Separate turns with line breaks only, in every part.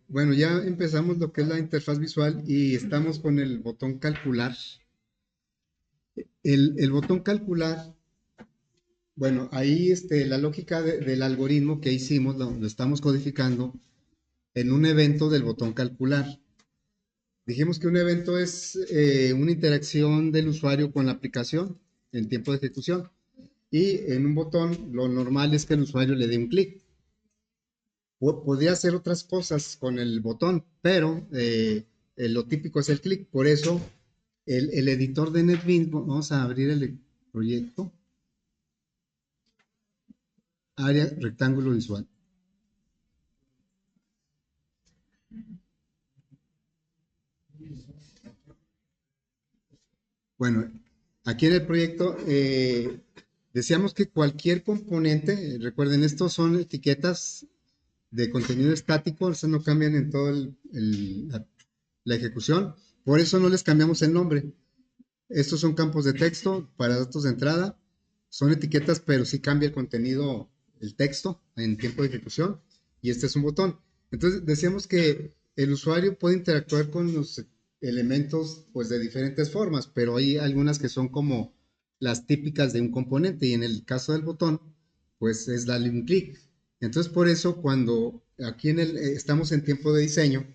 Bueno, ya empezamos lo que es la interfaz visual y estamos con el botón calcular. El botón calcular, bueno, ahí la lógica del algoritmo que hicimos lo estamos codificando en un evento del botón calcular. Dijimos que un evento es una interacción del usuario con la aplicación en tiempo de ejecución. Y en un botón lo normal es que el usuario le dé un clic. Podría hacer otras cosas con el botón, pero lo típico es el clic. Por eso, el editor de NetBeans, vamos a abrir el proyecto, área rectángulo visual. Bueno, aquí en el proyecto decíamos que cualquier componente, recuerden, estos son etiquetas de contenido estático, esas no cambian en todo la ejecución, por eso no les cambiamos el nombre. Estos son campos de texto para datos de entrada. Son etiquetas, pero sí cambia el contenido, el texto en tiempo de ejecución. Y este es un botón. Entonces decíamos que el usuario puede interactuar con los elementos pues de diferentes formas, pero hay algunas que son como las típicas de un componente. Y en el caso del botón, pues es darle un clic. Entonces por eso cuando aquí estamos en tiempo de diseño,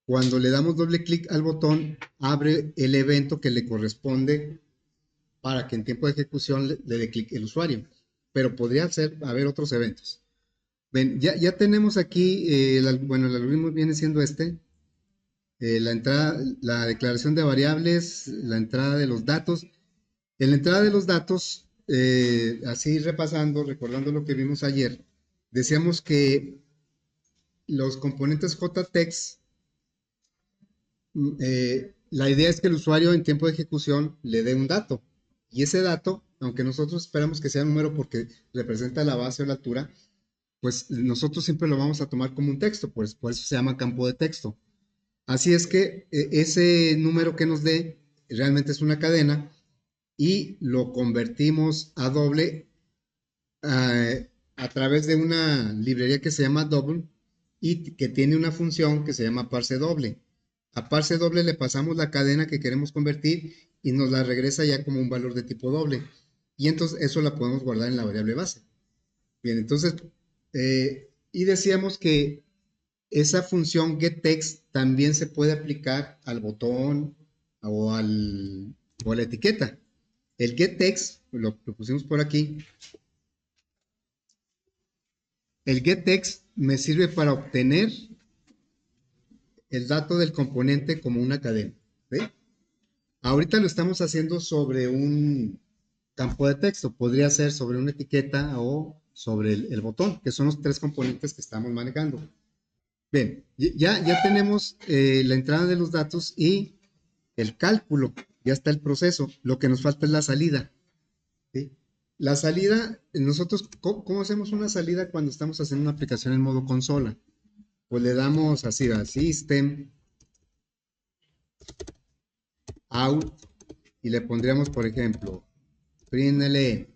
cuando le damos doble clic al botón, abre el evento que le corresponde para que en tiempo de ejecución le dé clic el usuario. Pero podría haber otros eventos. Ven, ya tenemos aquí, bueno, el algoritmo viene siendo la entrada, la declaración de variables, la entrada de los datos. En la entrada de los datos, así repasando, recordando lo que vimos ayer, decíamos que los componentes JText la idea es que el usuario en tiempo de ejecución le dé un dato. Y ese dato, aunque nosotros esperamos que sea número porque representa la base o la altura, pues nosotros siempre lo vamos a tomar como un texto, pues por eso se llama campo de texto. Así es que ese número que nos dé realmente es una cadena y lo convertimos a doble a través de una librería que se llama double y que tiene una función que se llama parse doble. A parse doble le pasamos la cadena que queremos convertir y nos la regresa ya como un valor de tipo doble. Y entonces eso la podemos guardar en la variable base. Bien, entonces, y decíamos que esa función getText también se puede aplicar al botón o, o a la etiqueta. El getText, lo pusimos por aquí, el getText me sirve para obtener el dato del componente como una cadena. ¿Sí? Ahorita lo estamos haciendo sobre un campo de texto. Podría ser sobre una etiqueta o sobre el botón, que son los tres componentes que estamos manejando. Bien, ya tenemos la entrada de los datos y el cálculo. Ya está el proceso. Lo que nos falta es la salida. ¿Sí? La salida, nosotros, ¿cómo hacemos una salida cuando estamos haciendo una aplicación en modo consola? Pues le damos así a System, Out, y le pondríamos, por ejemplo, println.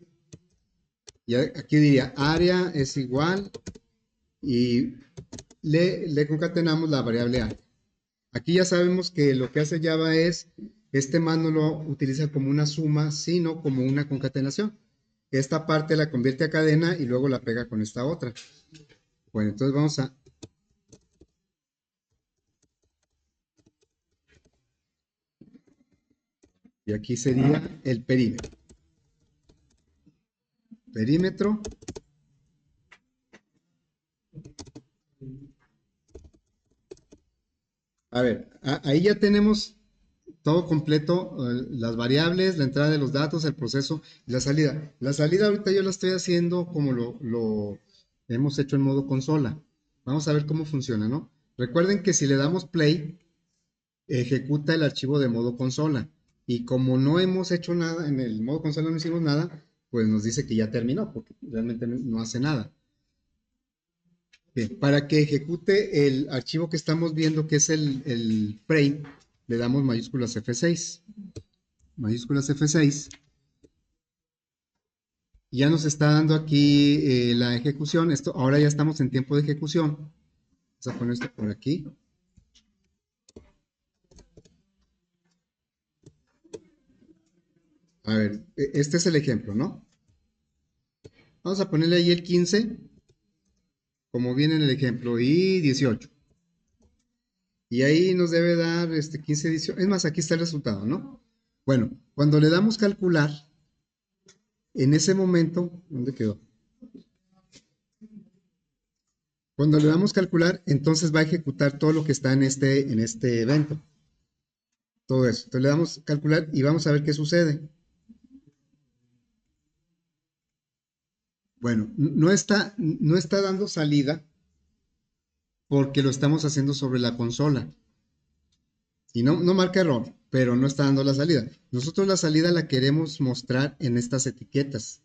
Y aquí diría área es igual y le concatenamos la variable área. Aquí ya sabemos que lo que hace Java es, este más no lo utiliza como una suma, sino como una concatenación. Esta parte la convierte a cadena y luego la pega con esta otra. Bueno, entonces vamos a... Y aquí sería el perímetro. Perímetro. A ver, ahí ya tenemos todo completo, las variables, la entrada de los datos, el proceso y la salida. La salida ahorita yo la estoy haciendo como lo hemos hecho en modo consola. Vamos a ver cómo funciona, ¿no? Recuerden que si le damos play, ejecuta el archivo de modo consola. Y como no hemos hecho nada, en el modo consola no hicimos nada, pues nos dice que ya terminó, porque realmente no hace nada. Bien, para que ejecute el archivo que estamos viendo, que es el frame, le damos mayúsculas F6. Mayúsculas F6. Ya nos está dando aquí la ejecución. Esto, ahora ya estamos en tiempo de ejecución. Vamos a poner esto por aquí. A ver, este es el ejemplo, ¿no? Vamos a ponerle ahí el 15, como viene en el ejemplo, y 18. Y ahí nos debe dar 15, 18. Es más, aquí está el resultado, ¿no? Bueno, cuando le damos calcular, en ese momento, ¿dónde quedó? Cuando le damos calcular, entonces va a ejecutar todo lo que está en este evento. Todo eso. Entonces le damos calcular y vamos a ver qué sucede. Bueno, no está dando salida porque lo estamos haciendo sobre la consola. Y no marca error, pero no está dando la salida. Nosotros la salida la queremos mostrar en estas etiquetas.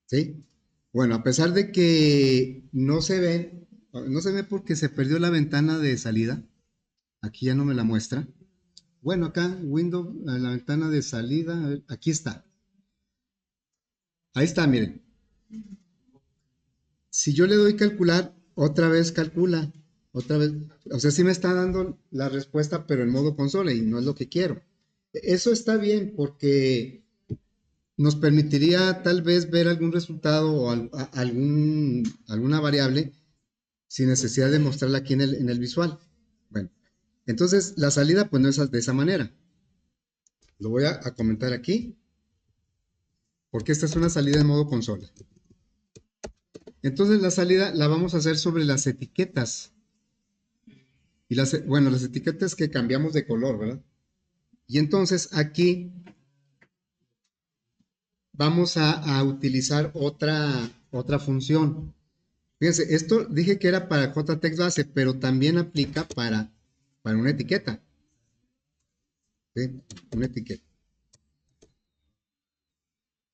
¿Sí? Bueno, a pesar de que no se ve porque se perdió la ventana de salida. Aquí ya no me la muestra. Bueno, acá, Windows, la ventana de salida, a ver, aquí está. Ahí está, miren. Si yo le doy calcular, otra vez calcula. Otra vez. O sea, sí me está dando la respuesta, pero en modo consola y no es lo que quiero. Eso está bien porque nos permitiría tal vez ver algún resultado o alguna variable sin necesidad de mostrarla aquí en el visual. Bueno, entonces la salida pues no es de esa manera. Lo voy a comentar aquí porque esta es una salida en modo consola. Entonces la salida la vamos a hacer sobre las etiquetas. Y bueno, las etiquetas que cambiamos de color, ¿verdad? Y entonces aquí vamos a utilizar otra función. Fíjense, esto dije que era para JText base, pero también aplica para una etiqueta. ¿Sí? Una etiqueta.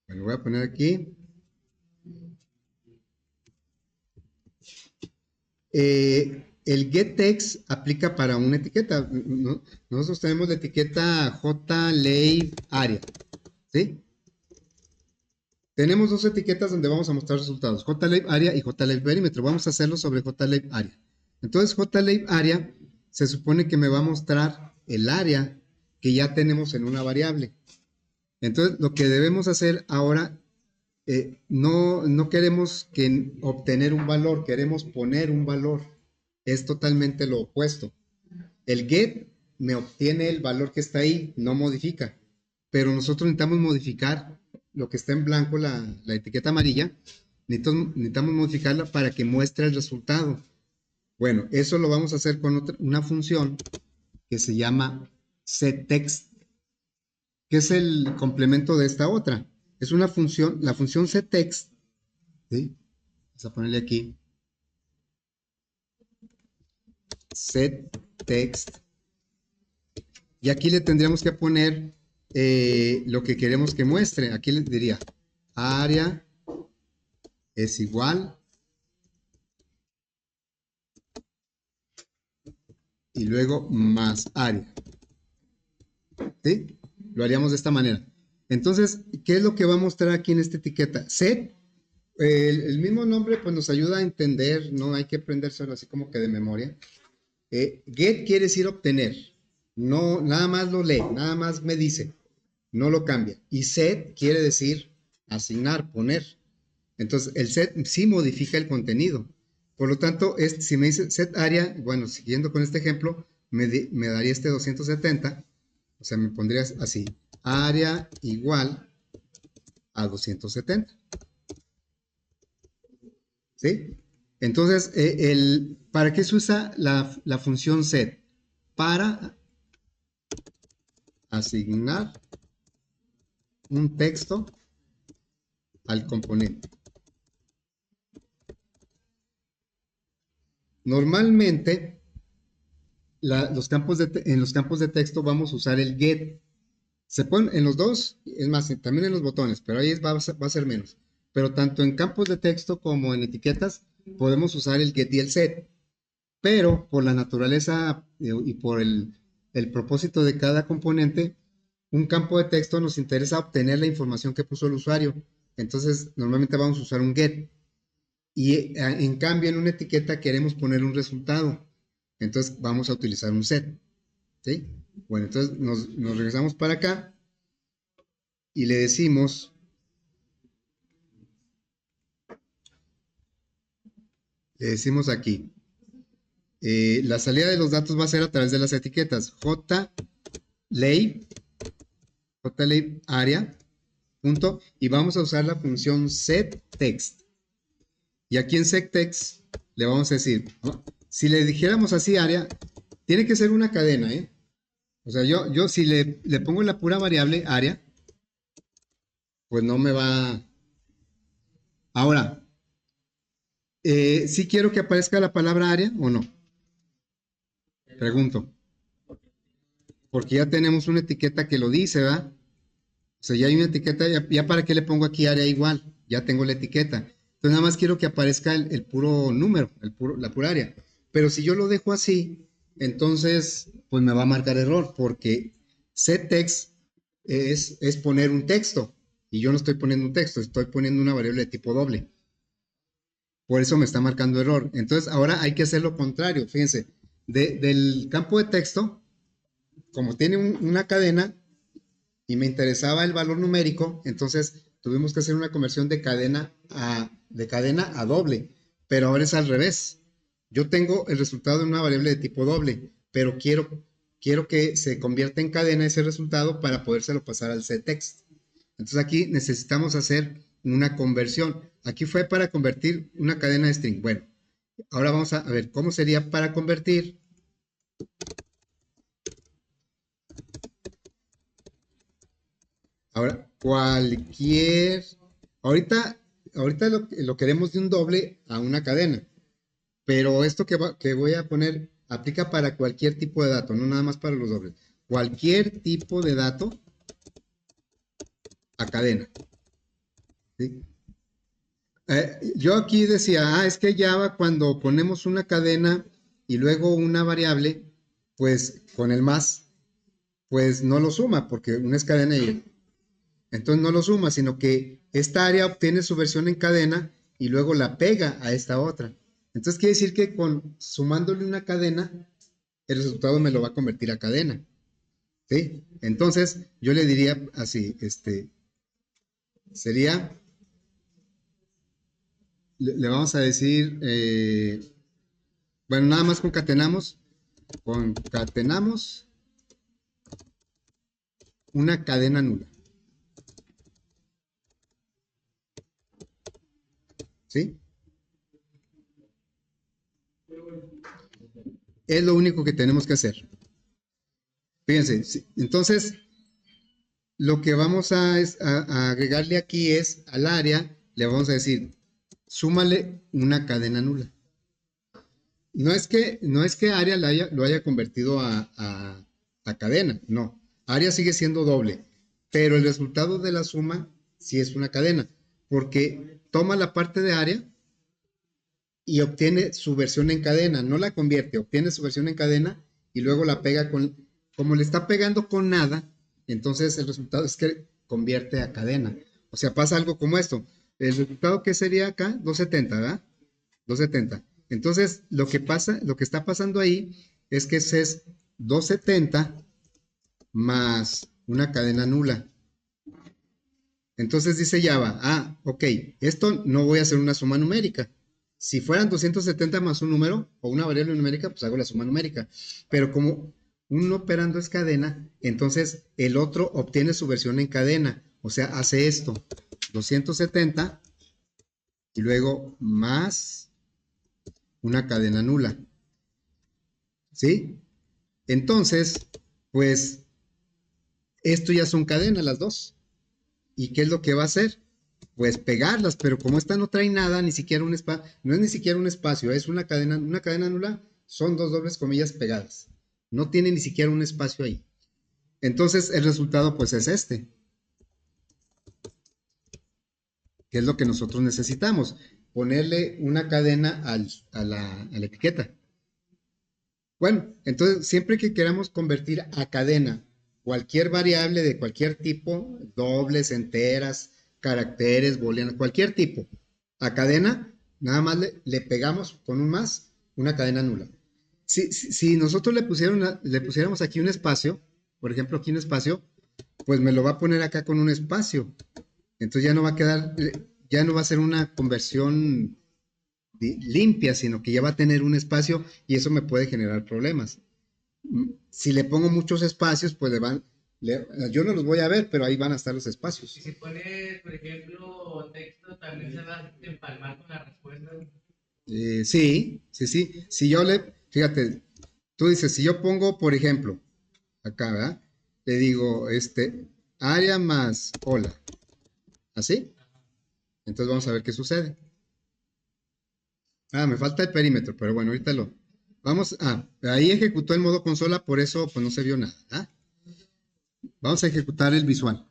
Bueno, voy a poner aquí. El getText aplica para una etiqueta. Nosotros tenemos la etiqueta JLabeArea. ¿Sí? Tenemos dos etiquetas donde vamos a mostrar resultados, JLabeArea y JLabePerímetro. Vamos a hacerlo sobre JLabeArea. Entonces, JLabeArea se supone que me va a mostrar el área que ya tenemos en una variable. Entonces, lo que debemos hacer ahora, no queremos obtener un valor, queremos poner un valor. Es totalmente lo opuesto. El get me obtiene el valor que está ahí, no modifica. Pero nosotros necesitamos modificar lo que está en blanco, la etiqueta amarilla. Necesitamos modificarla para que muestre el resultado. Bueno, eso lo vamos a hacer con una función que se llama setText, que es el complemento de esta otra. Es una función, la función setText, ¿sí? Vamos a ponerle aquí setText. Y aquí le tendríamos que poner lo que queremos que muestre. Aquí le diría área es igual y luego más área. ¿Sí? Lo haríamos de esta manera. Entonces, ¿qué es lo que va a mostrar aquí en esta etiqueta? Set, el mismo nombre pues nos ayuda a entender, no hay que aprendérselo así como que de memoria. Get quiere decir obtener, no, nada más lo lee, nada más me dice, no lo cambia. Y set quiere decir asignar, poner. Entonces, el set sí modifica el contenido. Por lo tanto, si me dice set área, bueno, siguiendo con este ejemplo, me daría este 270. O sea, me pondría así, área igual a 270. ¿Sí? Entonces, ¿para qué se usa la función set? Para asignar un texto al componente. Normalmente, en los campos de texto vamos a usar el get. Se ponen en los dos, es más, también en los botones, pero ahí va a ser menos. Pero tanto en campos de texto como en etiquetas podemos usar el get y el set. Pero por la naturaleza y por el propósito de cada componente, un campo de texto nos interesa obtener la información que puso el usuario. Entonces, normalmente vamos a usar un get. y en cambio en una etiqueta queremos poner un resultado. Entonces vamos a utilizar un set. ¿Sí? Bueno, entonces nos regresamos para acá y le decimos aquí, la salida de los datos va a ser a través de las etiquetas JLay, JLay área, punto, y vamos a usar la función setText. Y aquí en setText le vamos a decir, ¿no? Si le dijéramos así área, tiene que ser una cadena, ¿eh? O sea, yo si le pongo la pura variable área, pues no me va. Ahora, ¿sí quiero que aparezca la palabra área o no? Pregunto. Porque ya tenemos una etiqueta que lo dice, ¿verdad? O sea, ya hay una etiqueta, ya para qué le pongo aquí área igual, ya tengo la etiqueta. Entonces nada más quiero que aparezca el puro número, la pura área. Pero si yo lo dejo así, entonces pues me va a marcar error, porque setText es poner un texto, y yo no estoy poniendo un texto, estoy poniendo una variable de tipo doble. Por eso me está marcando error. Entonces ahora hay que hacer lo contrario. Fíjense, del campo de texto, como tiene una cadena y me interesaba el valor numérico, entonces tuvimos que hacer una conversión de cadena a doble. Pero ahora es al revés. Yo tengo el resultado de una variable de tipo doble, pero quiero que se convierta en cadena ese resultado para podérselo pasar al setText. Entonces aquí necesitamos hacer una conversión. Aquí fue para convertir una cadena de string. Bueno, ahora vamos a ver cómo sería para convertir. Ahora, ahorita lo queremos de un doble a una cadena, pero esto que voy a poner aplica para cualquier tipo de dato, no nada más para los dobles. Cualquier tipo de dato a cadena. ¿Sí? Yo aquí decía, es que Java cuando ponemos una cadena y luego una variable, pues con el más, pues no lo suma, porque una es cadena y entonces no lo suma, sino que esta área obtiene su versión en cadena y luego la pega a esta otra. Entonces quiere decir que sumándole una cadena, el resultado me lo va a convertir a cadena. ¿Sí? Entonces yo le diría así, sería, le vamos a decir, bueno, nada más concatenamos una cadena nula. ¿Sí? Es lo único que tenemos que hacer. Fíjense, entonces lo que vamos a agregarle aquí es al área, le vamos a decir, súmale una cadena nula. No es que área lo haya convertido a cadena, no. Área sigue siendo doble, pero el resultado de la suma sí es una cadena, porque toma la parte de área y obtiene su versión en cadena, no la convierte, obtiene su versión en cadena y luego la pega como le está pegando con nada, entonces el resultado es que convierte a cadena. O sea, pasa algo como esto. El resultado que sería acá, 270, ¿verdad? 270. Entonces, lo que está pasando ahí es que ese es 270 más una cadena nula. Entonces dice Java, ok, esto no voy a hacer una suma numérica. Si fueran 270 más un número o una variable numérica, pues hago la suma numérica. Pero como un operando es cadena, entonces el otro obtiene su versión en cadena. O sea, hace esto, 270 y luego más una cadena nula. ¿Sí? Entonces, pues esto ya son cadenas las dos. ¿Y qué es lo que va a hacer? Pues pegarlas, pero como esta no trae nada, ni siquiera un espacio, no es ni siquiera un espacio, es una cadena nula, son dos dobles comillas pegadas. No tiene ni siquiera un espacio ahí. Entonces el resultado pues es este, que es lo que nosotros necesitamos, ponerle una cadena a la etiqueta. Bueno, entonces siempre que queramos convertir a cadena cualquier variable de cualquier tipo, dobles, enteras, caracteres, booleanos, cualquier tipo, a cadena, nada más le pegamos con un más una cadena nula. Si nosotros le pusiéramos aquí un espacio, por ejemplo aquí un espacio, pues me lo va a poner acá con un espacio. Entonces ya no va a quedar, ya no va a ser una conversión limpia, sino que ya va a tener un espacio y eso me puede generar problemas. Si le pongo muchos espacios, pues yo no los voy a ver, pero ahí van a estar los espacios.
Y si pones, por ejemplo, texto, también se va a empalmar con la respuesta.
Sí. Fíjate, tú dices, si yo pongo, por ejemplo, acá, ¿verdad? Le digo, área más hola, ¿así? Entonces vamos a ver qué sucede. Me falta el perímetro, pero bueno, ahorita ahí ejecutó el modo consola, por eso pues no se vio nada, ¿ah? Vamos a ejecutar el visual.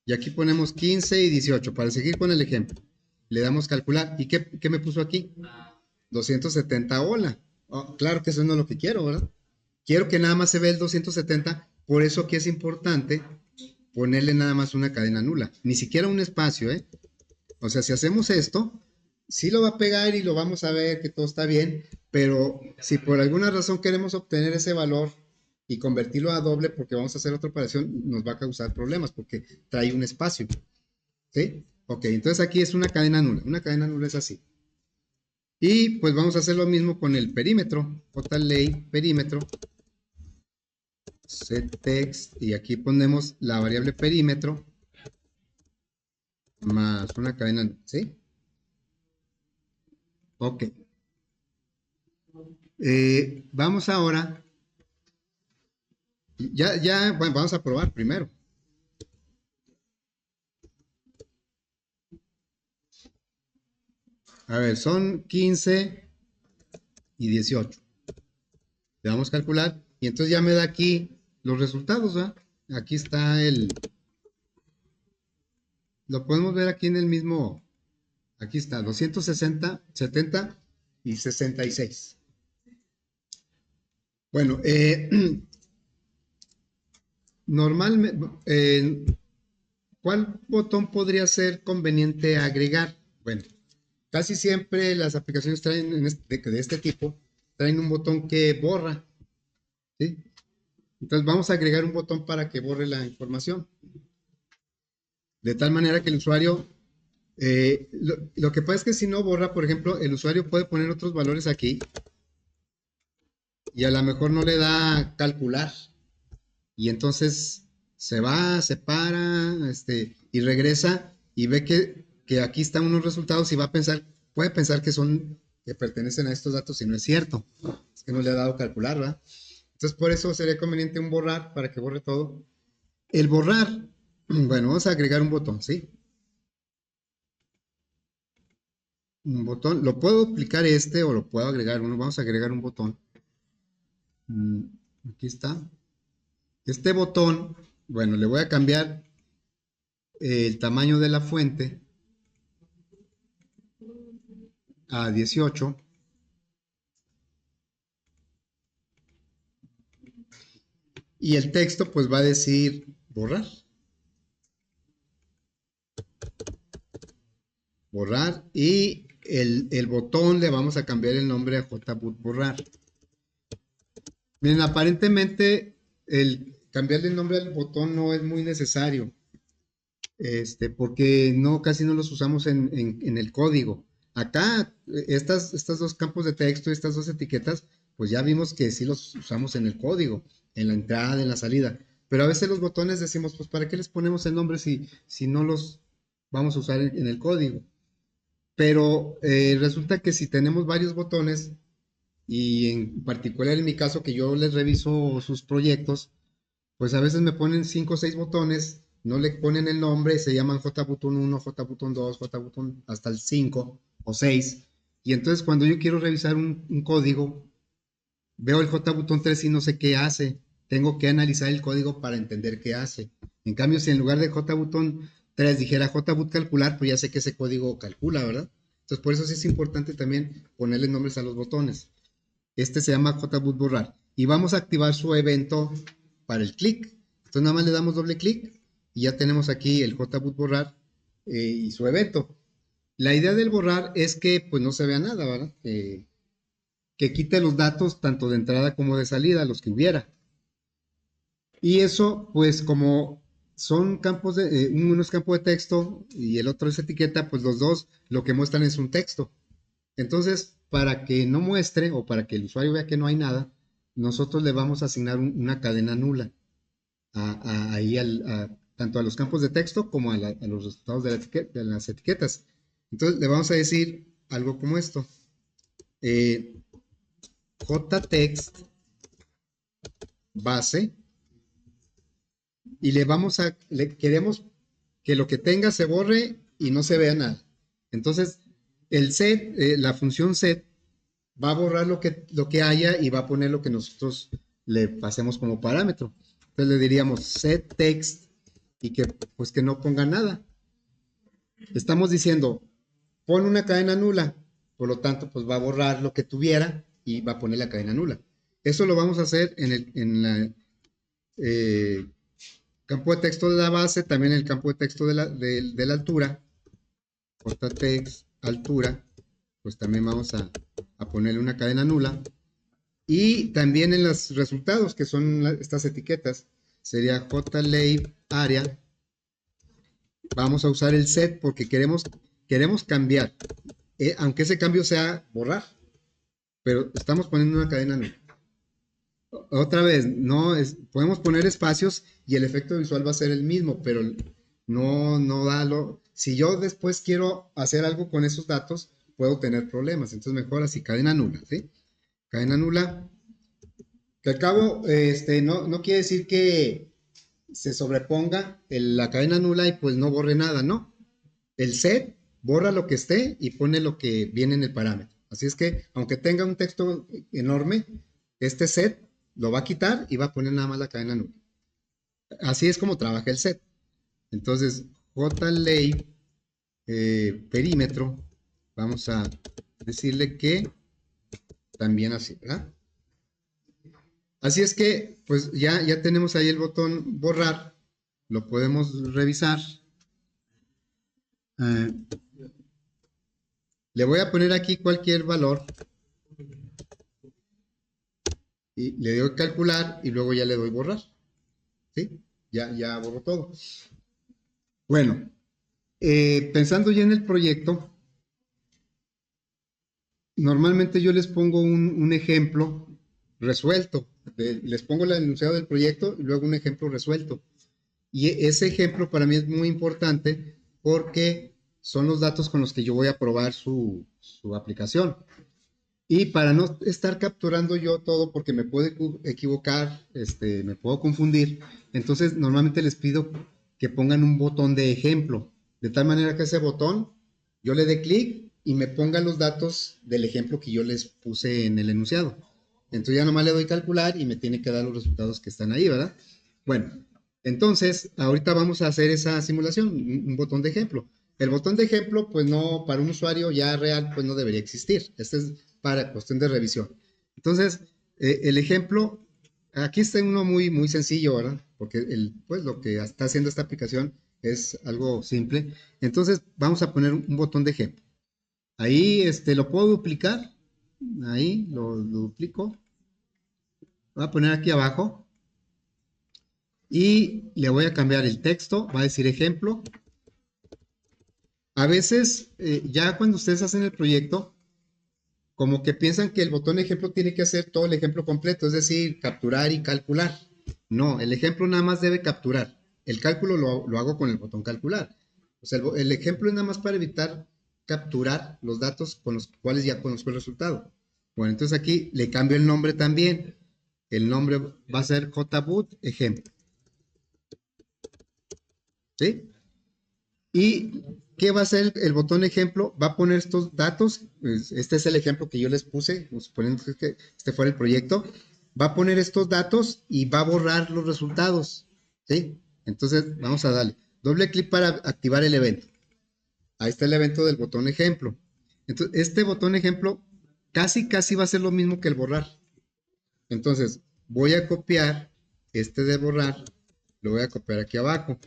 Y aquí ponemos 15 y 18 para seguir con el ejemplo. Le damos calcular. ¿Y qué me puso aquí? 270 hola. Oh, claro que eso no es lo que quiero, ¿verdad? Quiero que nada más se vea el 270, por eso que es importante ponerle nada más una cadena nula, ni siquiera un espacio, ¿eh? O sea, si hacemos esto, sí lo va a pegar y lo vamos a ver que todo está bien, pero si por alguna razón queremos obtener ese valor y convertirlo a doble porque vamos a hacer otra operación, nos va a causar problemas porque trae un espacio, ¿sí? Ok, entonces aquí es una cadena nula es así. Y pues vamos a hacer lo mismo con el perímetro, jlay perímetro, setText, y aquí ponemos la variable perímetro más una cadena, ¿sí? Ok. Vamos ahora, bueno, vamos a probar primero. A ver, son 15 y 18. Le vamos a calcular y entonces ya me da aquí los resultados, ¿verdad? Aquí está lo podemos ver aquí en el mismo, aquí está, 260, 70 y 66. Bueno, normalmente, ¿cuál botón podría ser conveniente agregar? Bueno, casi siempre las aplicaciones traen de este tipo, traen un botón que borra, ¿sí? Entonces vamos a agregar un botón para que borre la información. De tal manera que el usuario, lo que pasa es que si no borra, por ejemplo, el usuario puede poner otros valores aquí y a lo mejor no le da calcular. Y entonces se va, se para, y regresa y ve que aquí están unos resultados y va a pensar, puede pensar que pertenecen a estos datos y no es cierto. Es que no le ha dado calcular, ¿verdad? Entonces por eso sería conveniente un borrar para que borre todo. El borrar, bueno, vamos a agregar un botón, ¿sí? Un botón, lo puedo aplicar o lo puedo agregar uno, vamos a agregar un botón. Mm, Aquí está. Este botón, bueno, le voy a cambiar el tamaño de la fuente a 18 y el texto pues va a decir borrar, borrar y el botón le vamos a cambiar el nombre a JBoot borrar. Miren, aparentemente el cambiarle el nombre al botón no es muy necesario, porque casi no los usamos en el código. Acá, estos dos campos de texto, estas dos etiquetas, pues ya vimos que sí los usamos en el código, en la entrada, en la salida. Pero a veces los botones decimos, pues ¿para qué les ponemos el nombre si no los vamos a usar en el código? Pero resulta que si tenemos varios botones, y en particular en mi caso que yo les reviso sus proyectos, pues a veces me ponen 5 o 6 botones, no le ponen el nombre, se llaman JButton 1, JButton 2, JButton hasta el 5 o 6. Y entonces cuando yo quiero revisar un código, veo el JButton 3 y no sé qué hace. Tengo que analizar el código para entender qué hace. En cambio, si en lugar de JButton 3 dijera JBut calcular, pues ya sé que ese código calcula, ¿verdad? Entonces por eso sí es importante también ponerle nombres a los botones. Este se llama JBoot borrar. Y vamos a activar su evento para el clic. Entonces nada más le damos doble clic y ya tenemos aquí el JBoot borrar y su evento. La idea del borrar es que pues no se vea nada, ¿verdad? Que quite los datos tanto de entrada como de salida, los que hubiera. Y eso, pues como son campos uno es campo de texto y el otro es etiqueta, pues los dos lo que muestran es un texto. Entonces, para que no muestre o para que el usuario vea que no hay nada, nosotros le vamos a asignar una cadena nula ahí tanto a los campos de texto como a los resultados de las etiquetas. Entonces, le vamos a decir algo como esto. Jtext base y le queremos que lo que tenga se borre y no se vea nada. Entonces, el set, la función set, va a borrar lo que haya y va a poner lo que nosotros le pasemos como parámetro. Entonces le diríamos set text y que pues que no ponga nada. Estamos diciendo, pon una cadena nula, por lo tanto, pues va a borrar lo que tuviera y va a poner la cadena nula. Eso lo vamos a hacer en la campo de texto de la base, también en el campo de texto de la altura, jtext altura, pues también vamos a ponerle una cadena nula. Y también en los resultados, que son estas etiquetas, sería jlabel área. Vamos a usar el set porque queremos cambiar, aunque ese cambio sea borrar, pero estamos poniendo una cadena nula. Otra vez, podemos poner espacios y el efecto visual va a ser el mismo, pero no da lo. Si yo después quiero hacer algo con esos datos, puedo tener problemas. Entonces mejor así, cadena nula, ¿sí? Cadena nula. Que al cabo, no quiere decir que se sobreponga la cadena nula y pues no borre nada, ¿no? El set borra lo que esté y pone lo que viene en el parámetro. Así es que, aunque tenga un texto enorme, este set lo va a quitar y va a poner nada más la cadena nula. Así es como trabaja el set. Entonces, jlabel perímetro, vamos a decirle que también así, ¿verdad? Así es que, pues ya tenemos ahí el botón borrar, lo podemos revisar. Le voy a poner aquí cualquier valor y le doy calcular y luego ya le doy borrar. ¿Sí? Ya borro todo. Bueno, pensando ya en el proyecto, normalmente yo les pongo un ejemplo resuelto. Les pongo el enunciado del proyecto y luego un ejemplo resuelto. Y ese ejemplo para mí es muy importante porque son los datos con los que yo voy a probar su aplicación. Y para no estar capturando yo todo porque me puedo equivocar, me puedo confundir, entonces normalmente les pido que pongan un botón de ejemplo, de tal manera que ese botón yo le dé clic y me ponga los datos del ejemplo que yo les puse en el enunciado. Entonces ya nomás le doy calcular y me tiene que dar los resultados que están ahí, ¿verdad? Bueno, entonces ahorita vamos a hacer esa simulación, un botón de ejemplo. El botón de ejemplo, pues no, para un usuario ya real, pues no debería existir. Este es para cuestión de revisión. Entonces, el ejemplo, aquí está uno muy sencillo, ¿verdad? Porque pues lo que está haciendo esta aplicación es algo simple. Entonces, vamos a poner un botón de ejemplo. Ahí lo puedo duplicar. Ahí lo duplico. Voy a poner aquí abajo. Y le voy a cambiar el texto. Va a decir ejemplo. A veces, ya cuando ustedes hacen el proyecto, como que piensan que el botón ejemplo tiene que hacer todo el ejemplo completo, es decir, capturar y calcular. No, el ejemplo nada más debe capturar. El cálculo lo hago con el botón calcular. O sea, el ejemplo es nada más para evitar capturar los datos con los cuales ya conozco el resultado. Bueno, entonces aquí le cambio el nombre también. El nombre va a ser jboot ejemplo. ¿Sí? ¿Y qué va a hacer el botón ejemplo? Va a poner estos datos. Este es el ejemplo que yo les puse, suponiendo que este fuera el proyecto. Va a poner estos datos y va a borrar los resultados. ¿Sí? Entonces, vamos a darle doble clic para activar el evento. Ahí está el evento del botón ejemplo. Entonces, este botón ejemplo casi va a ser lo mismo que el borrar. Entonces, voy a copiar este de borrar. Lo voy a copiar aquí abajo.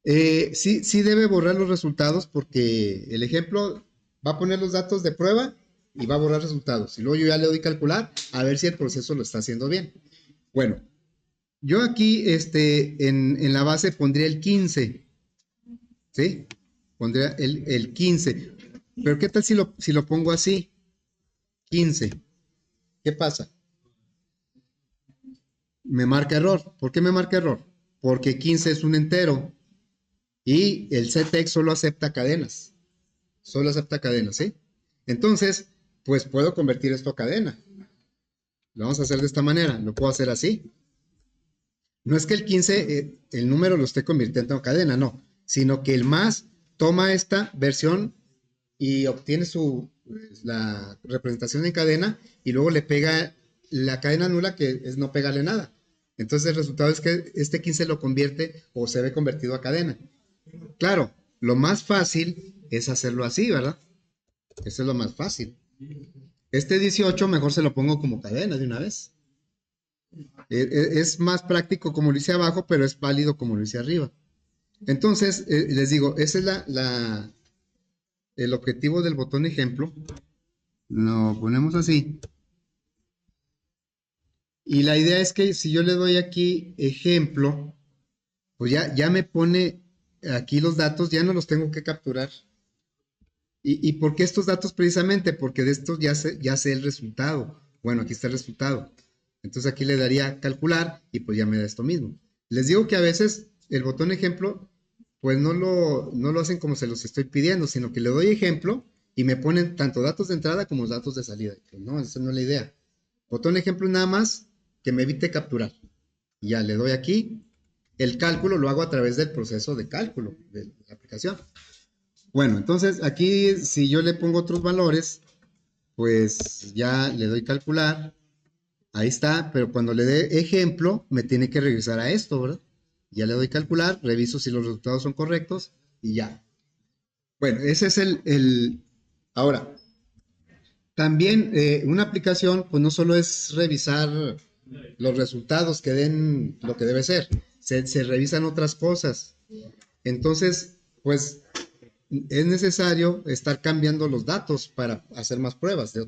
Sí debe borrar los resultados porque el ejemplo va a poner los datos de prueba y va a borrar resultados. Y luego yo ya le doy calcular a ver si el proceso lo está haciendo bien. Bueno, yo aquí en la base pondría el 15, ¿sí? Pondría el 15. Pero ¿qué tal si lo pongo así? 15. ¿Qué pasa? Me marca error. ¿Por qué me marca error? Porque 15 es un entero y el CTEX solo acepta cadenas. Solo acepta cadenas, ¿sí? Entonces, pues puedo convertir esto a cadena. Lo vamos a hacer de esta manera. Lo puedo hacer así. No es que el 15, el número lo esté convirtiendo en cadena, no. Sino que el más toma esta versión y obtiene la representación en cadena y luego le pega la cadena nula que es no pegarle nada. Entonces el resultado es que este 15 lo convierte o se ve convertido a cadena. Claro, lo más fácil es hacerlo así, ¿verdad? Eso es lo más fácil. Este 18 mejor se lo pongo como cadena de una vez. Es más práctico como lo hice abajo, pero es válido como lo hice arriba. Entonces, les digo, ese es el objetivo del botón ejemplo. Lo ponemos así. Y la idea es que si yo le doy aquí ejemplo, pues ya me pone aquí los datos, ya no los tengo que capturar. ¿Y por qué estos datos precisamente? Porque de estos ya sé el resultado. Bueno, aquí está el resultado. Entonces aquí le daría calcular y pues ya me da esto mismo. Les digo que a veces el botón ejemplo, pues no lo hacen como se los estoy pidiendo, sino que le doy ejemplo y me ponen tanto datos de entrada como datos de salida. Pues no, esa no es la idea. Botón ejemplo nada más que me evite capturar. Y ya le doy aquí. El cálculo lo hago a través del proceso de cálculo de la aplicación. Bueno, entonces aquí si yo le pongo otros valores, pues ya le doy calcular. Ahí está, pero cuando le dé ejemplo, me tiene que regresar a esto, ¿verdad? Ya le doy calcular, reviso si los resultados son correctos y ya. Bueno, ese es Ahora, también una aplicación, pues no solo es revisar los resultados que den lo que debe ser, se revisan otras cosas. Entonces, pues es necesario estar cambiando los datos para hacer más pruebas de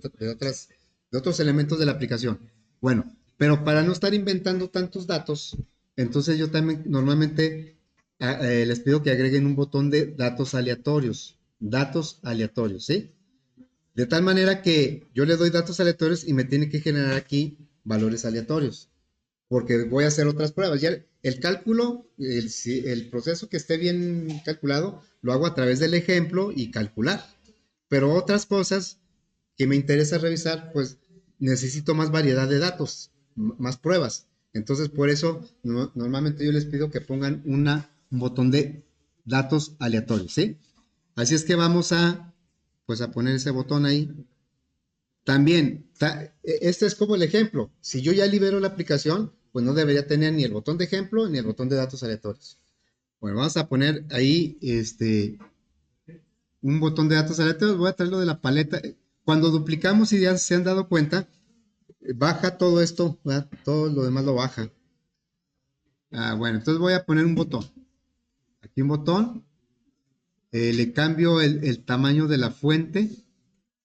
otros elementos de la aplicación. Bueno, pero para no estar inventando tantos datos, entonces yo también normalmente les pido que agreguen un botón de datos aleatorios, ¿sí? De tal manera que yo le doy datos aleatorios y me tiene que generar aquí valores aleatorios porque voy a hacer otras pruebas. Ya el cálculo, el proceso que esté bien calculado, lo hago a través del ejemplo y calcular. Pero otras cosas que me interesa revisar, pues necesito más variedad de datos, más pruebas. Entonces, por eso normalmente yo les pido que pongan un botón de datos aleatorios, ¿sí? Así es que vamos pues a poner ese botón ahí. También, este es como el ejemplo. Si yo ya libero la aplicación, pues no debería tener ni el botón de ejemplo ni el botón de datos aleatorios. Bueno, vamos a poner ahí un botón de datos aleatorios. Voy a traerlo de la paleta. Cuando duplicamos y ya se han dado cuenta, baja todo esto, ¿verdad? Todo lo demás lo baja. Bueno, entonces voy a poner un botón. Aquí un botón. Le cambio el tamaño de la fuente.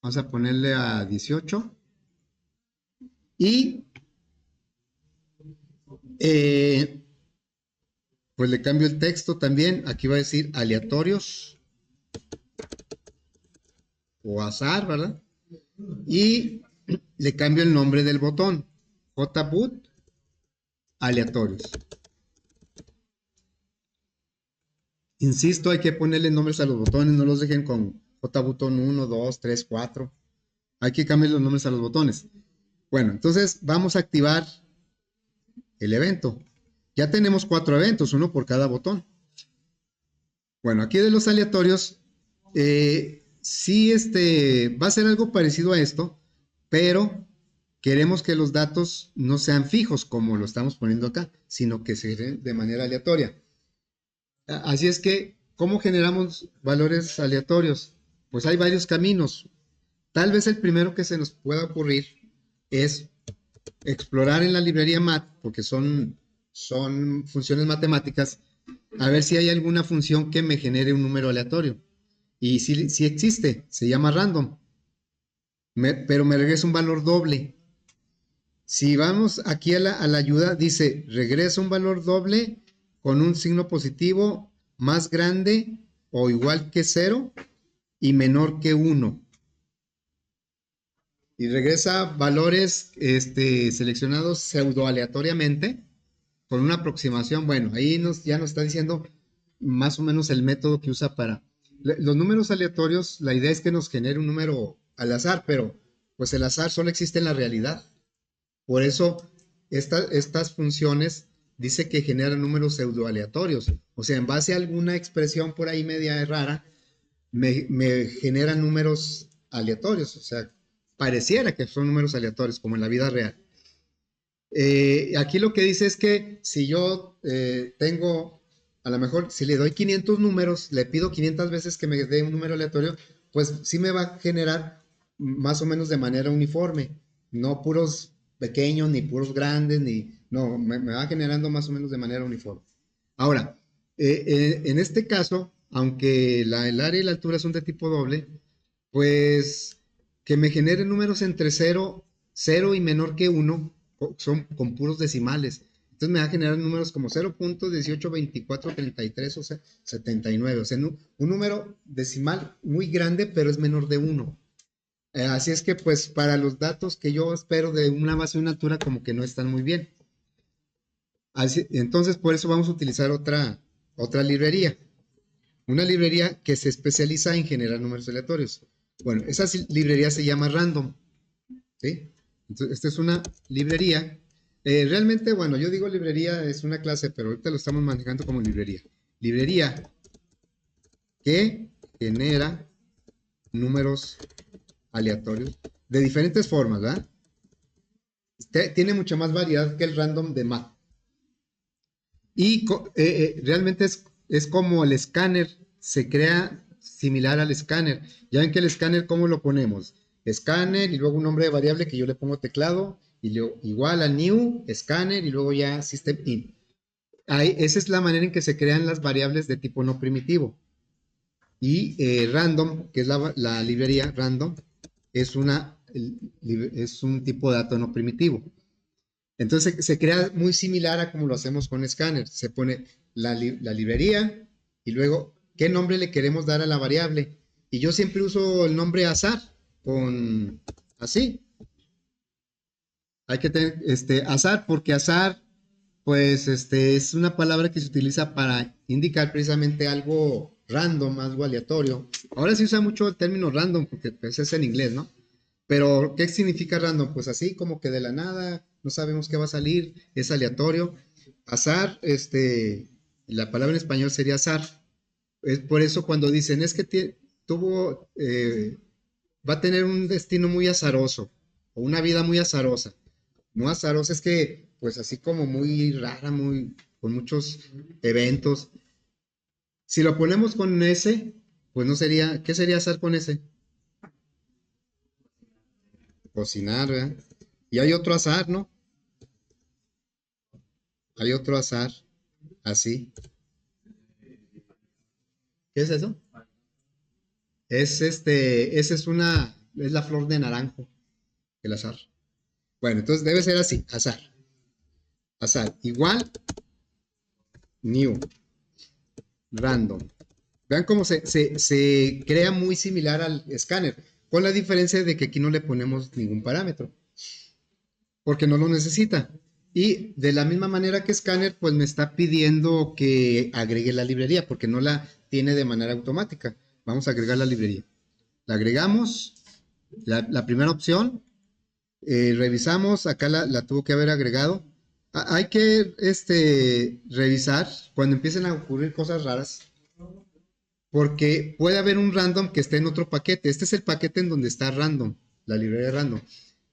Vamos a ponerle a 18. Y pues le cambio el texto también. Aquí va a decir aleatorios o azar, ¿verdad? Y le cambio el nombre del botón. JBoot aleatorios. Insisto, hay que ponerle nombres a los botones. No los dejen con JButton 1, 2, 3, 4. Hay que cambiar los nombres a los botones. Bueno, entonces vamos a activar el evento. Ya tenemos 4 eventos, uno por cada botón. Bueno, aquí de los aleatorios, sí, va a ser algo parecido a esto, pero queremos que los datos no sean fijos como lo estamos poniendo acá, sino que se den de manera aleatoria. Así es que, ¿cómo generamos valores aleatorios? Pues hay varios caminos. Tal vez el primero que se nos pueda ocurrir es explorar en la librería MAT, porque son funciones matemáticas, a ver si hay alguna función que me genere un número aleatorio. Y si existe, se llama random, pero me regresa un valor doble. Si vamos aquí a la ayuda, dice, regresa un valor doble con un signo positivo más grande o igual que 0 y menor que 1. Y regresa valores seleccionados pseudo aleatoriamente con una aproximación. Bueno, ahí ya nos está diciendo más o menos el método que usa para... Los números aleatorios, la idea es que nos genere un número al azar, pero pues el azar solo existe en la realidad. Por eso estas funciones dice que generan números pseudo aleatorios. O sea, en base a alguna expresión por ahí media rara, me generan números aleatorios. O sea, pareciera que son números aleatorios, como en la vida real. Aquí lo que dice es que si yo tengo, a lo mejor si le doy 500 números, le pido 500 veces que me dé un número aleatorio, pues sí me va a generar más o menos de manera uniforme, no puros pequeños, ni puros grandes, no, me va generando más o menos de manera uniforme. Ahora, en este caso, aunque el área y la altura son de tipo doble, pues que me genere números entre 0 y menor que 1 son con puros decimales. Entonces me va a generar números como 0.182433 o sea, 79. O sea, un número decimal muy grande, pero es menor de 1. Así es que pues para los datos que yo espero de una base y una altura como que no están muy bien. Entonces por eso vamos a utilizar otra librería. Una librería que se especializa en generar números aleatorios. Bueno, esa librería se llama Random, ¿sí? Entonces, esta es una librería. Realmente, bueno, yo digo librería, es una clase, pero ahorita lo estamos manejando como librería. Librería que genera números aleatorios de diferentes formas, ¿verdad? Tiene mucha más variedad que el random de Math. Y realmente es como el escáner, se crea similar al escáner. Ya ven que el escáner, ¿cómo lo ponemos? Escáner y luego un nombre de variable que yo le pongo teclado y luego igual a new, escáner y luego ya system in. Esa es la manera en que se crean las variables de tipo no primitivo. Y random, que es la librería random, es un tipo de dato no primitivo. Entonces se crea muy similar a como lo hacemos con Scanner. Se pone la librería y luego qué nombre le queremos dar a la variable. Y yo siempre uso el nombre azar con así. Hay que tener azar porque azar pues es una palabra que se utiliza para indicar precisamente algo random, algo aleatorio. Ahora se usa mucho el término random porque pues, es en inglés, ¿no? Pero, ¿qué significa random? Pues así como que de la nada, no sabemos qué va a salir, es aleatorio. Azar, la palabra en español sería azar. Es por eso cuando dicen, es que va a tener un destino muy azaroso, o una vida muy azarosa. No azarosa es que, pues así como muy rara, con muchos eventos. Si lo ponemos con S, pues no sería, ¿qué sería azar con S? Cocinar, ¿verdad? Y hay otro azar, ¿no? Hay otro azar, así. ¿Qué es eso? Ese es la flor de naranjo, el azar. Bueno, entonces debe ser así, azar. Azar, igual, new, random. Vean cómo se crea muy similar al escáner, con la diferencia de que aquí no le ponemos ningún parámetro, porque no lo necesita. Y de la misma manera que Scanner, pues me está pidiendo que agregue la librería, porque no la tiene de manera automática. Vamos a agregar la librería. La agregamos, la primera opción, revisamos, acá la tuvo que haber agregado. Hay que revisar cuando empiecen a ocurrir cosas raras, porque puede haber un random que esté en otro paquete. Este es el paquete en donde está random, la librería random.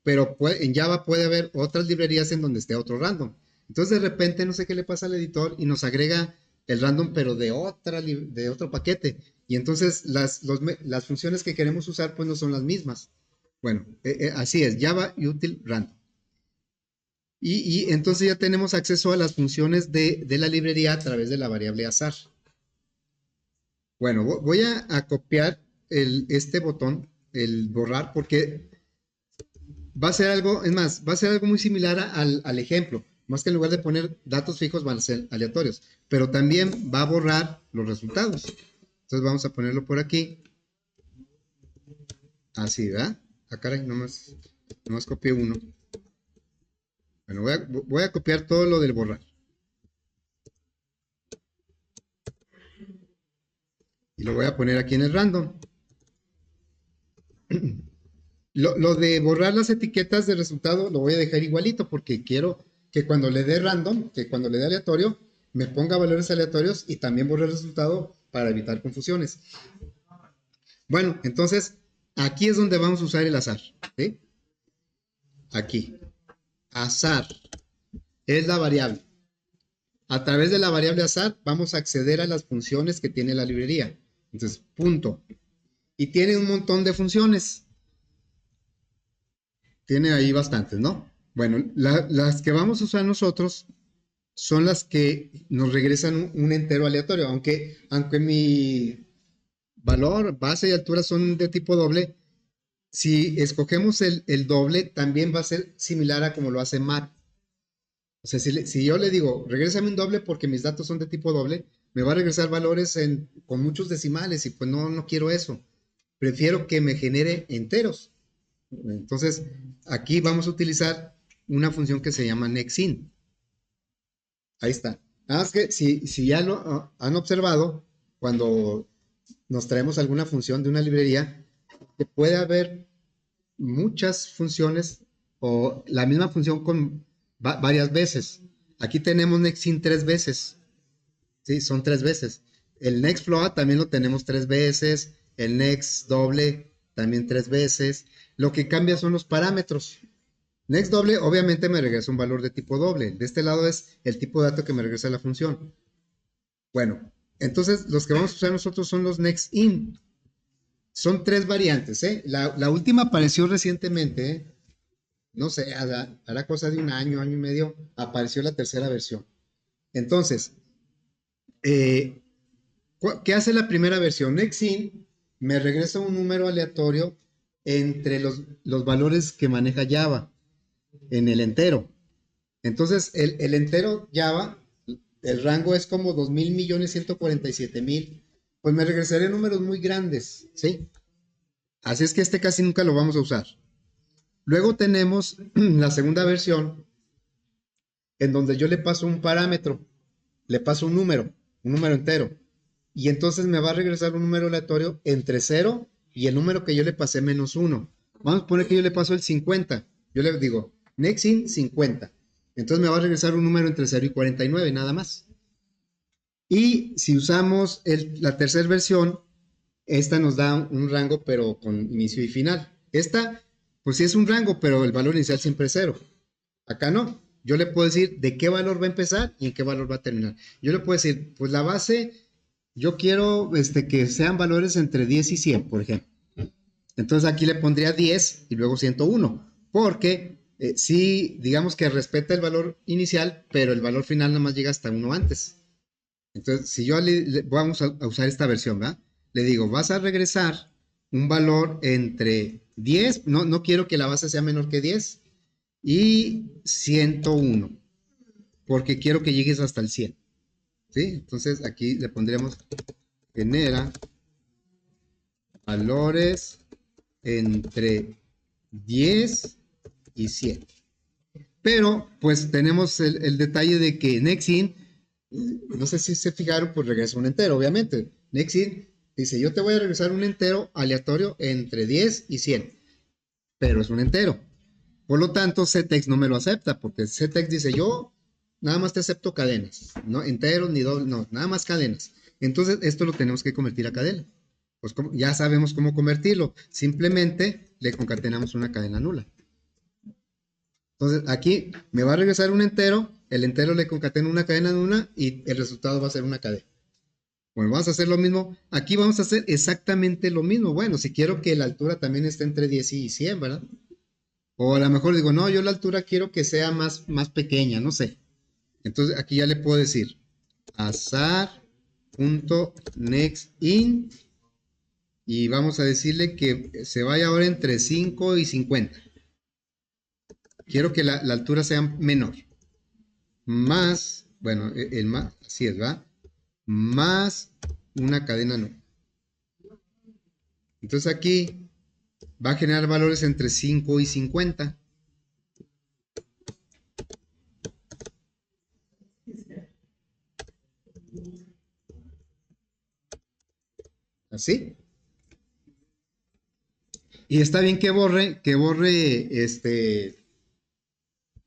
Pero en Java puede haber otras librerías en donde esté otro random. Entonces de repente no sé qué le pasa al editor y nos agrega el random pero de otro paquete. Y entonces las funciones que queremos usar pues no son las mismas. Bueno, así es, Java util random. Y entonces ya tenemos acceso a las funciones de la librería a través de la variable azar. Bueno, voy a copiar este botón, el borrar, porque va a ser algo, es más, va a ser algo muy similar al ejemplo. Más que en lugar de poner datos fijos van a ser aleatorios. Pero también va a borrar los resultados. Entonces vamos a ponerlo por aquí. Así, ¿verdad? Ah, caray, nomás copié uno. Bueno, voy a copiar todo lo del borrar. Y lo voy a poner aquí en el random. Lo de borrar las etiquetas de resultado lo voy a dejar igualito porque quiero que cuando le dé random, que cuando le dé aleatorio, me ponga valores aleatorios y también borre el resultado para evitar confusiones. Bueno, entonces aquí es donde vamos a usar el azar. ¿Sí? Aquí. Azar es la variable. A través de la variable azar vamos a acceder a las funciones que tiene la librería. Entonces, punto. Y tiene un montón de funciones. Tiene ahí bastantes, ¿no? Bueno, las que vamos a usar nosotros son las que nos regresan un entero aleatorio, aunque mi valor, base y altura son de tipo doble, si escogemos el doble, también va a ser similar a como lo hace Mat. O sea, si yo le digo, regrésame un doble porque mis datos son de tipo doble, me va a regresar valores con muchos decimales y pues no quiero eso. Prefiero que me genere enteros. Entonces, aquí vamos a utilizar una función que se llama nextIn. Ahí está. Nada más que si ya lo han observado, cuando nos traemos alguna función de una librería, que puede haber muchas funciones o la misma función con varias veces. Aquí tenemos nextIn 3 veces. Sí, son 3 veces. El next float también lo tenemos 3 veces. El next doble también 3 veces. Lo que cambia son los parámetros. Next doble obviamente me regresa un valor de tipo doble. De este lado es el tipo de dato que me regresa la función. Bueno, entonces los que vamos a usar nosotros son los next in. Son 3 variantes, ¿eh? La última apareció recientemente, ¿eh? No sé, hará cosa de un año y medio, apareció la tercera versión. Entonces, eh, ¿qué hace la primera versión? NextIn me regresa un número aleatorio entre los valores que maneja Java en el entero. Entonces, el entero Java, el rango es como 2.000.147.000. Pues me regresaré números muy grandes, ¿sí? Así es que este casi nunca lo vamos a usar. Luego tenemos la segunda versión, en donde yo le paso un parámetro, le paso un número entero. Y entonces me va a regresar un número aleatorio entre 0 y el número que yo le pasé menos 1. Vamos a poner que yo le paso el 50. Yo le digo, nextIn 50. Entonces me va a regresar un número entre 0 y 49, nada más. Y si usamos la tercera versión, esta nos da un rango, pero con inicio y final. Esta, pues sí es un rango, pero el valor inicial siempre es 0. Acá no. Yo le puedo decir de qué valor va a empezar y en qué valor va a terminar. Yo le puedo decir, pues la base, yo quiero que sean valores entre 10 y 100, por ejemplo. Entonces aquí le pondría 10 y luego 101, porque sí, digamos que respeta el valor inicial, pero el valor final nada más llega hasta uno antes. Entonces, si yo vamos a usar esta versión, ¿verdad? Le digo, vas a regresar un valor entre 10, no quiero que la base sea menor que 10, y 101, porque quiero que llegues hasta el 100. ¿Sí? Entonces aquí le pondremos genera valores entre 10 y 100. Pero pues tenemos el detalle de que nextIn, no sé si se fijaron, pues regresa un entero, obviamente. nextIn dice, yo te voy a regresar un entero aleatorio entre 10 y 100, pero es un entero. Por lo tanto, CTEX no me lo acepta, porque CTEX dice, yo nada más te acepto cadenas, no enteros ni dobles, no, nada más cadenas. Entonces, esto lo tenemos que convertir a cadena. Pues ya sabemos cómo convertirlo. Simplemente le concatenamos una cadena nula. Entonces, aquí me va a regresar un entero, el entero le concateno una cadena nula y el resultado va a ser una cadena. Bueno, vamos a hacer lo mismo. Aquí vamos a hacer exactamente lo mismo. Bueno, si quiero que la altura también esté entre 10 y 100, ¿verdad? O a lo mejor digo, no, yo la altura quiero que sea más pequeña, no sé. Entonces aquí ya le puedo decir azar.nextIn y vamos a decirle que se vaya ahora entre 5 y 50. Quiero que la altura sea menor. Más, bueno, el más, así es, ¿va? Más una cadena no. Entonces aquí va a generar valores entre 5 y 50. Así. Y está bien que borre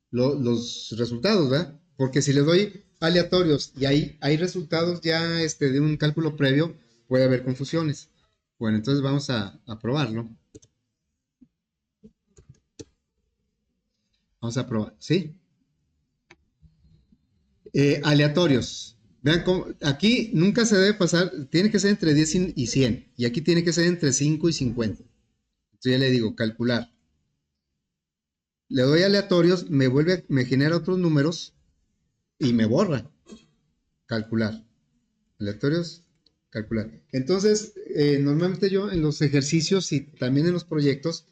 los resultados, ¿verdad? Porque si le doy aleatorios y hay resultados ya de un cálculo previo, puede haber confusiones. Bueno, entonces vamos a probarlo. Vamos a probar, ¿sí? Aleatorios. Vean cómo, aquí nunca se debe pasar, tiene que ser entre 10 y 100. Y aquí tiene que ser entre 5 y 50. Entonces ya le digo, calcular. Le doy aleatorios, me genera otros números y me borra. Calcular. Aleatorios, calcular. Entonces, normalmente yo en los ejercicios y también en los proyectos,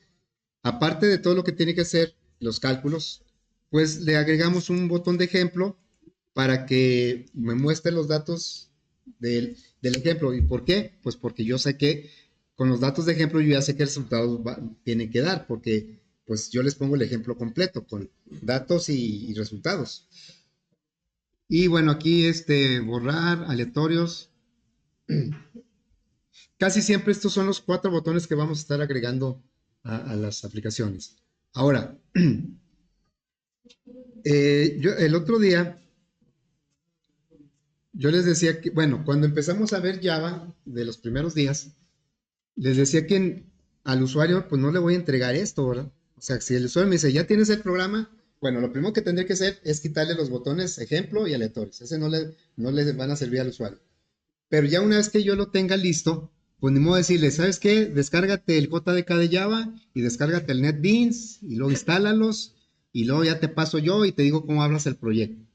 aparte de todo lo que tiene que hacer, los cálculos, pues le agregamos un botón de ejemplo para que me muestre los datos del ejemplo. ¿Y por qué? Pues porque yo sé que con los datos de ejemplo yo ya sé qué resultados tienen que dar, porque pues yo les pongo el ejemplo completo con datos y resultados. Y bueno, aquí borrar, aleatorios. Casi siempre estos son los 4 botones que vamos a estar agregando a las aplicaciones. Ahora, yo el otro día yo les decía que, bueno, cuando empezamos a ver Java de los primeros días, les decía que al usuario pues no le voy a entregar esto, ¿verdad? O sea, si el usuario me dice, ya tienes el programa, bueno, lo primero que tendría que hacer es quitarle los botones ejemplo y aleatorios. Ese no le van a servir al usuario. Pero ya una vez que yo lo tenga listo, pues ni modo decirle, ¿sabes qué? Descárgate el JDK de Java y descárgate el NetBeans y luego instálalos y luego ya te paso yo y te digo cómo hablas el proyecto.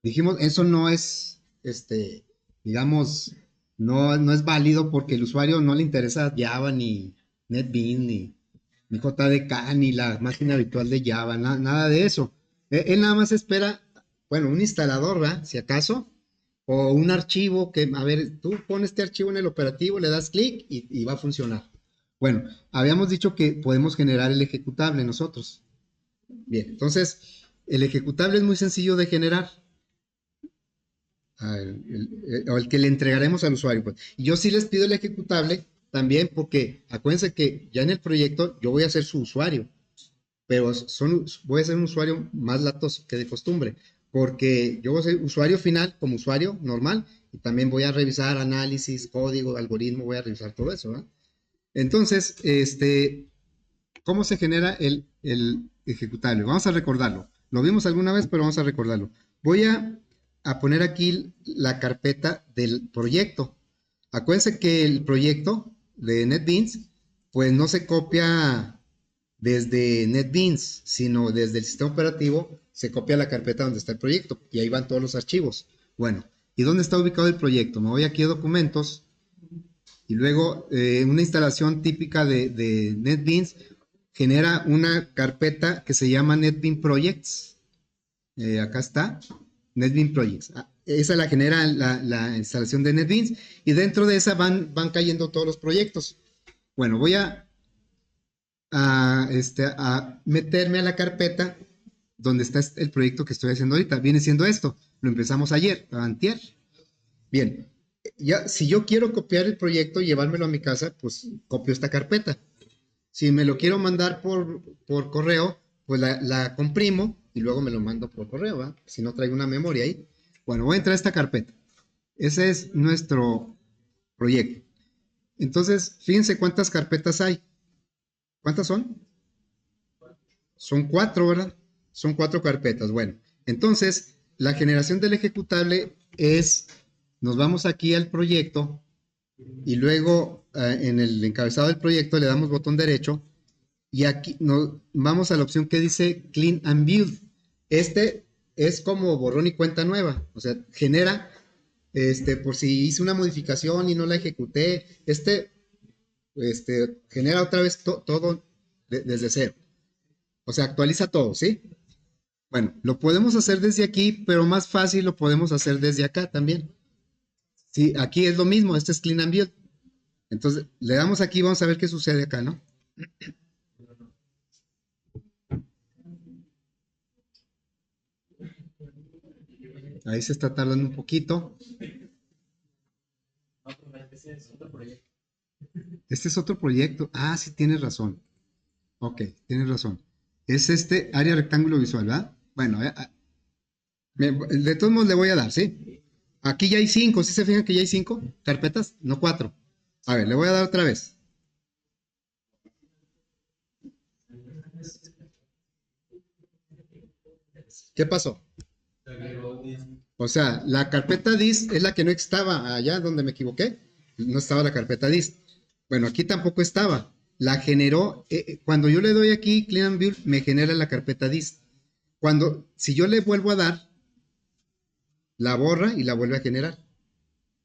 Dijimos, eso no es, digamos, no es válido porque el usuario no le interesa Java ni NetBeans ni JDK ni la máquina virtual de Java, nada de eso. Él nada más espera, bueno, un instalador, ¿verdad? Si acaso, o un archivo que, a ver, tú pones este archivo en el operativo, le das clic y va a funcionar. Bueno, habíamos dicho que podemos generar el ejecutable nosotros. Bien, entonces, el ejecutable es muy sencillo de generar. O el que le entregaremos al usuario. Pues. Y yo sí les pido el ejecutable también porque acuérdense que ya en el proyecto yo voy a ser su usuario, pero voy a ser un usuario más latoso que de costumbre, porque yo voy a ser usuario final como usuario normal y también voy a revisar análisis, código, algoritmo, voy a revisar todo eso. ¿No? Entonces, ¿cómo se genera el ejecutable? Vamos a recordarlo. Lo vimos alguna vez, pero vamos a recordarlo. Voy a poner aquí la carpeta del proyecto. Acuérdense que el proyecto de NetBeans, pues no se copia desde NetBeans, sino desde el sistema operativo se copia la carpeta donde está el proyecto y ahí van todos los archivos. Bueno, ¿y dónde está ubicado el proyecto? Me voy aquí a documentos y luego una instalación típica de NetBeans genera una carpeta que se llama NetBeans Projects. Acá está, NetBeans Projects. Esa la genera la instalación de NetBeans y dentro de esa van cayendo todos los proyectos. Bueno, voy a meterme a la carpeta donde está el proyecto que estoy haciendo ahorita. Viene siendo esto. Lo empezamos ayer, antier. Bien, ya, si yo quiero copiar el proyecto y llevármelo a mi casa, pues copio esta carpeta. Si me lo quiero mandar por correo, pues la comprimo y luego me lo mando por correo, ¿verdad? Si no traigo una memoria ahí. Bueno, voy a entrar a esta carpeta. Ese es nuestro proyecto. Entonces, fíjense cuántas carpetas hay. ¿Cuántas son? Son 4, ¿verdad? Son 4 carpetas. Bueno, entonces, la generación del ejecutable es, nos vamos aquí al proyecto y luego en el encabezado del proyecto le damos botón derecho Y aquí vamos a la opción que dice Clean and Build. Este es como borrón y cuenta nueva. O sea, genera, por si hice una modificación y no la ejecuté, genera otra vez todo desde cero. O sea, actualiza todo, ¿sí? Bueno, lo podemos hacer desde aquí, pero más fácil lo podemos hacer desde acá también. Sí, aquí es lo mismo, este es Clean and Build. Entonces, le damos aquí, vamos a ver qué sucede acá, ¿no? Ahí se está tardando un poquito. Este es otro proyecto. Ah, sí, tienes razón. Ok, tienes razón. Es este área rectángulo visual, ¿verdad? Bueno, de todos modos le voy a dar, ¿sí? Aquí ya hay 5, ¿sí se fijan que ya hay 5 carpetas? No 4. A ver, le voy a dar otra vez. ¿Qué pasó? O sea, la carpeta dist es la que no estaba allá donde me equivoqué. No estaba la carpeta dist. Bueno, aquí tampoco estaba. La generó, cuando yo le doy aquí Clean and Build, me genera la carpeta dist. Si yo le vuelvo a dar, la borra y la vuelve a generar.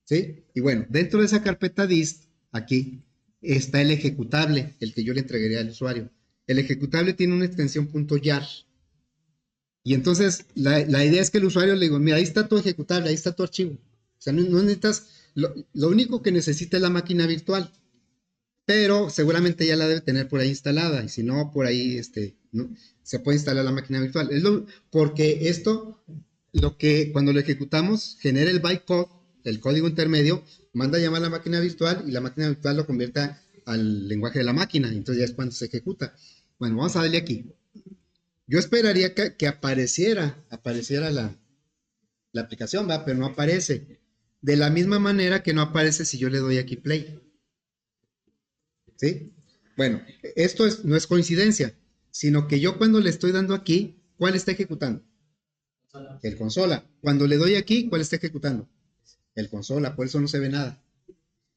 ¿Sí? Y bueno, dentro de esa carpeta dist, aquí, está el ejecutable, el que yo le entregaría al usuario. El ejecutable tiene una extensión .jar. Y entonces la idea es que el usuario le digo, mira, ahí está tu ejecutable, ahí está tu archivo. O sea, no necesitas, lo único que necesita es la máquina virtual, pero seguramente ya la debe tener por ahí instalada, y si no, por ahí no, se puede instalar la máquina virtual. Porque esto, cuando lo ejecutamos, genera el bytecode, el código intermedio, manda a llamar a la máquina virtual y la máquina virtual lo convierte al lenguaje de la máquina, entonces ya es cuando se ejecuta. Bueno, vamos a darle aquí. Yo esperaría que apareciera la aplicación, ¿va? Pero no aparece. De la misma manera que no aparece si yo le doy aquí play. ¿Sí? Bueno, esto no es coincidencia, sino que yo cuando le estoy dando aquí, ¿cuál está ejecutando? El consola. Cuando le doy aquí, ¿cuál está ejecutando? El consola, por eso no se ve nada.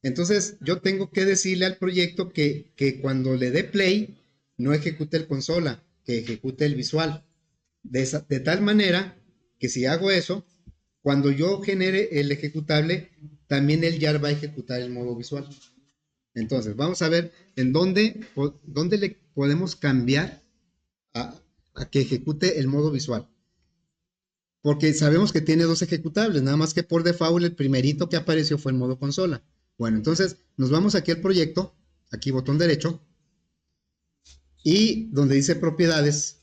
Entonces, yo tengo que decirle al proyecto que cuando le dé play, no ejecute el consola, que ejecute el visual. De tal manera que si hago eso, cuando yo genere el ejecutable, también él ya va a ejecutar el modo visual. Entonces, vamos a ver en dónde le podemos cambiar a que ejecute el modo visual. Porque sabemos que tiene dos ejecutables, nada más que por default el primerito que apareció fue el modo consola. Bueno, entonces nos vamos aquí al proyecto, aquí botón derecho, y donde dice propiedades,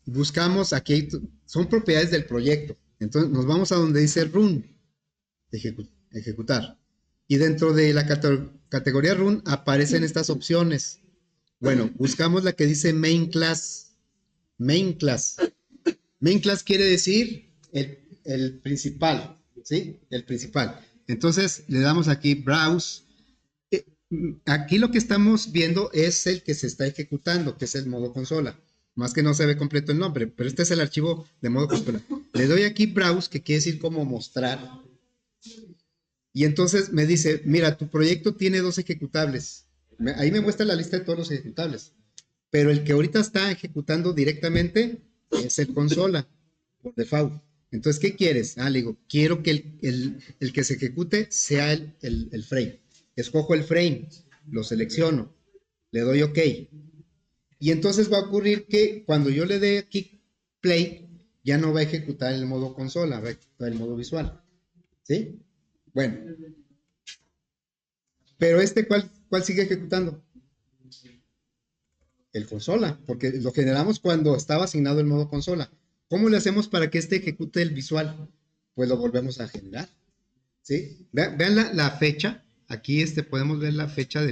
buscamos aquí, son propiedades del proyecto. Entonces nos vamos a donde dice run, ejecutar. Y dentro de la categoría run aparecen estas opciones. Bueno, buscamos la que dice main class. Main class. Main class quiere decir el principal, ¿sí? El principal. Entonces le damos aquí browse. Aquí lo que estamos viendo es el que se está ejecutando, que es el modo consola. Más que no se ve completo el nombre, pero este es el archivo de modo consola. Le doy aquí browse, que quiere decir como mostrar. Y entonces me dice, mira, tu proyecto tiene dos ejecutables. Ahí me muestra la lista de todos los ejecutables. Pero el que ahorita está ejecutando directamente es el consola, por default. Entonces, ¿qué quieres? Le digo, quiero que el que se ejecute sea el frame. Escojo el frame, lo selecciono, le doy OK. Y entonces va a ocurrir que cuando yo le dé aquí play, ya no va a ejecutar el modo consola, va a ejecutar el modo visual. ¿Sí? Bueno, pero ¿cuál sigue ejecutando? El consola, porque lo generamos cuando estaba asignado el modo consola. ¿Cómo le hacemos para que este ejecute el visual? Pues lo volvemos a generar. ¿Sí? Vean la fecha. Aquí podemos ver la fecha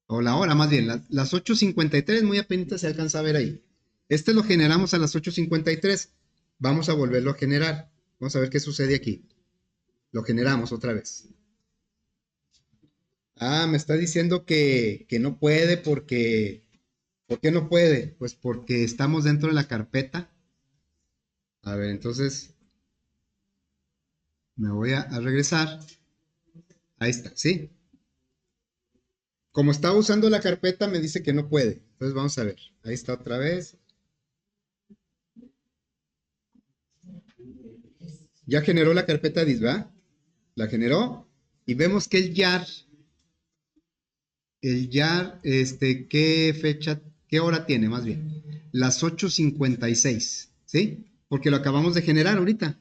o la hora más bien, las 8:53, muy apenas se alcanza a ver ahí. Lo generamos a las 8:53. Vamos a volverlo a generar. Vamos a ver qué sucede aquí. Lo generamos otra vez. Me está diciendo que no puede porque... ¿Por qué no puede? Pues porque estamos dentro de la carpeta. A ver, entonces me voy a regresar. Ahí está, ¿sí? como estaba usando la carpeta, me dice que no puede. Entonces vamos a ver. Ahí está otra vez. Ya generó la carpeta dis, ¿verdad? La generó. Y vemos que ¿qué fecha, qué hora tiene más bien? Las 8:56, ¿sí? Porque lo acabamos de generar ahorita.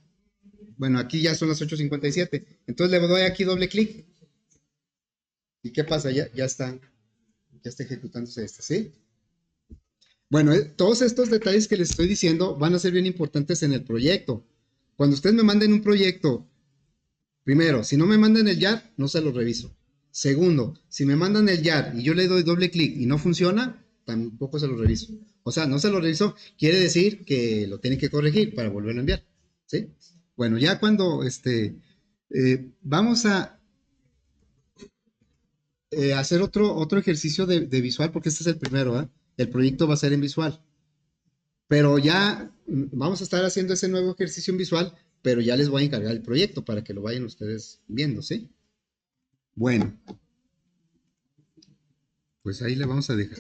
Bueno, aquí ya son las 8:57. Entonces le doy aquí doble clic. ¿Y qué pasa? Ya está ejecutándose esto, ¿sí? Bueno, todos estos detalles que les estoy diciendo van a ser bien importantes en el proyecto. Cuando ustedes me manden un proyecto, primero, si no me mandan el YAR, no se lo reviso. Segundo, si me mandan el YAR y yo le doy doble clic y no funciona, tampoco se lo reviso. O sea, no se lo reviso, quiere decir que lo tienen que corregir para volverlo a enviar. ¿Sí? Bueno, ya cuando vamos a hacer otro ejercicio de visual, porque este es el primero, ¿eh? El proyecto va a ser en visual. Pero ya vamos a estar haciendo ese nuevo ejercicio en visual, pero ya les voy a encargar el proyecto para que lo vayan ustedes viendo, ¿sí? Bueno, pues ahí le vamos a dejar.